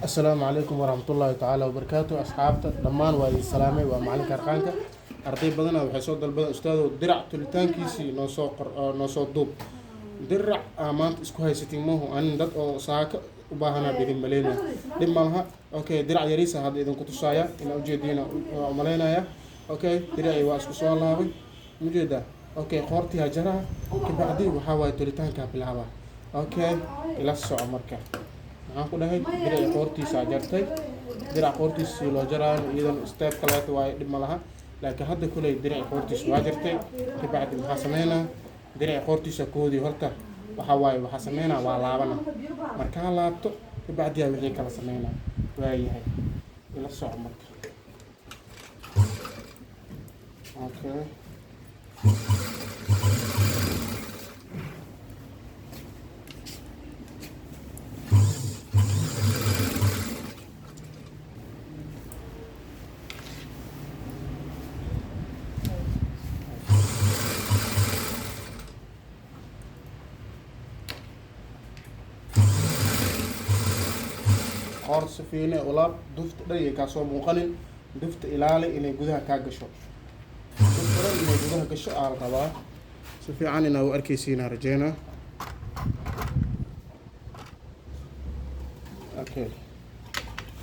السلام عليكم ورحمة الله تعالى وبركاته أصحابته دمان وادي السلامة ومعلن كرقانك أرتي بدنا وحسود البدن أستاذ درع تلتان كيسي نوسو دوب درع أمانت إسكو هاي ستين موه أن دات أو ساك وباهنا بيدين ملينا دم مالها أوكي درع يريسا هذا إذا كنت سايا إن أوجدينا وملينا يا أوكي درع يواسكو سؤال الله موجودة أوكي خورتي هجرها كبعدي وحاول تلتان كابلها أوكي إلى السوق مركب waxaan ku dhahay dirac qoortiisa jartay dirac qoortiisa loo jaraan iyadan step kale way dhib ma laha laakiin hadda kulay dirac qoortiisa waa jartay kabacdi waxa sameynaa dirac qoortiisa koodii horta waxa sameynaa waa laabana marka laabto kabacdi wixii kala sameynaa waa yahay ila socod marka okay قرص فينا ولاب دفت دقيقة كاسو موقنن دفت إلالي إني جودها كاجشو دفت إني جودها كشو على طبعا سفي عننا وأركيسينا رجينا أوكي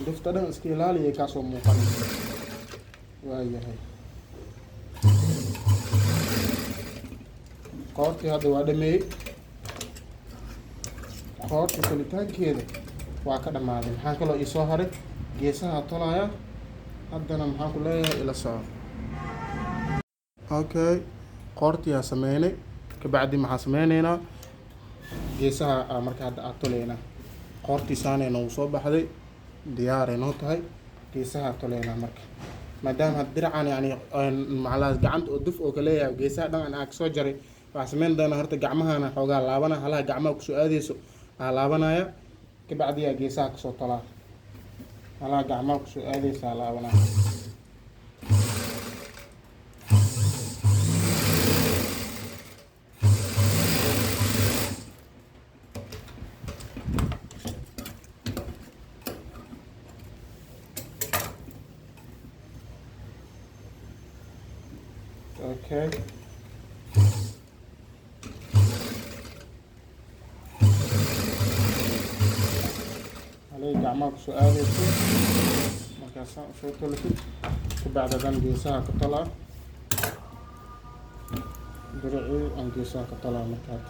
دفت ده إسكي إلالي كاسو موقنن وهي هاي قرصي هذا وادمي قرصي كلتان كده waa ka dhamaaday maxaan kaloo ii soo haray geesaha tolaya haddana maxaan ku leeyahay ila soco okay qoortiyaa sameynay kabacdi maxaa sameynaynaa geesaha marka hadda aad toleynaa qoortiisaanay noogu soo baxday diyaaray noo tahay geesaha toleynaa marka maadaama had diracan yani macalaas gacanta oo duf oo ka leeyahay geesaha dhan aan soo jaray waxaa sameyn doonaa horta gacmahana xoogaa laabana halaha gacmaha kusoo aadayso aa laabanaya كبعد يا جيساك صوت طلع على جعمك شو هذه سالة ولا اوكي gacmaha ku soo aadayso markaas soo tolkid kabacdi dan geesaha ka talaa diricii aan geesaha ka talaa markaad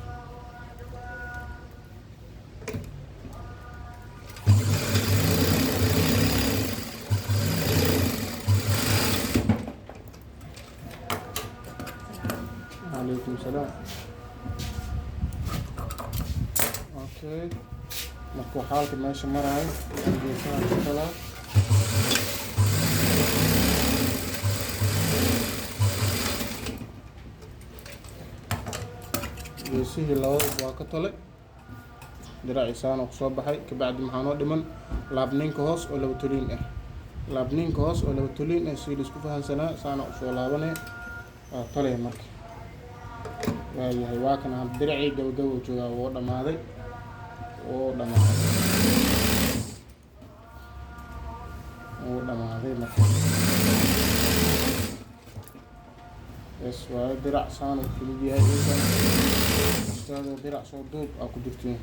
عليكم السلام اوكي markuu xaalka meesha marayo geesaha ka talaa geesihii labada waa ka tolay diraciisaan oo kusoo baxay kabacdi maxaa noo dhiman laabninka hoos oo laba toliin ah laabninka hoos oo laba toliin ah si isku fahansanaa saana usoo laabanay waa tolay marka waayahay waa kana diracii gabagabo joogaa wuu dhamaaday ودماغي مثلا بس واي درع صانع في الجهة دي استاذ درع صدوق أكو دكتين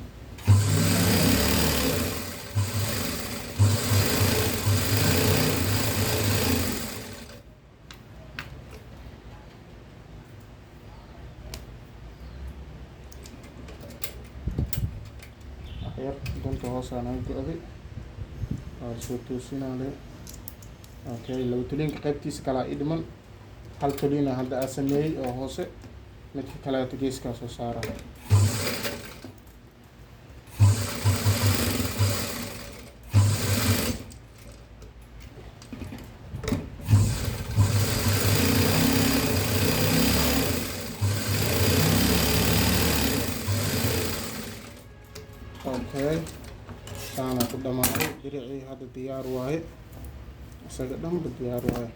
أخير دونت هوسا نانكو أبي soo toosinale okay laba tulinka qaybtiisa kala idman hal tulina hadda aan sameeyay oo hoose midka kale aad geeska soo saara okay سانا قدام علي درعي هذا ديار واي سقدم بديار واي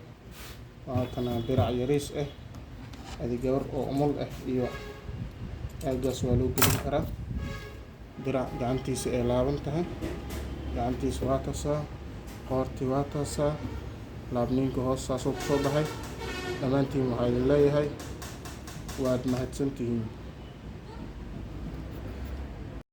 وكان درع يريس هذه جبر أو أمول إيوه أجلس ولو كذا كرا درع جانتي سئلابن تها gacantiisa waa taasaa, qoortii waa taasaa, laabniinka hoos saasoo kusoo baxay. dhammaantiin waxaa idin leeyahay waad mahadsantihiin.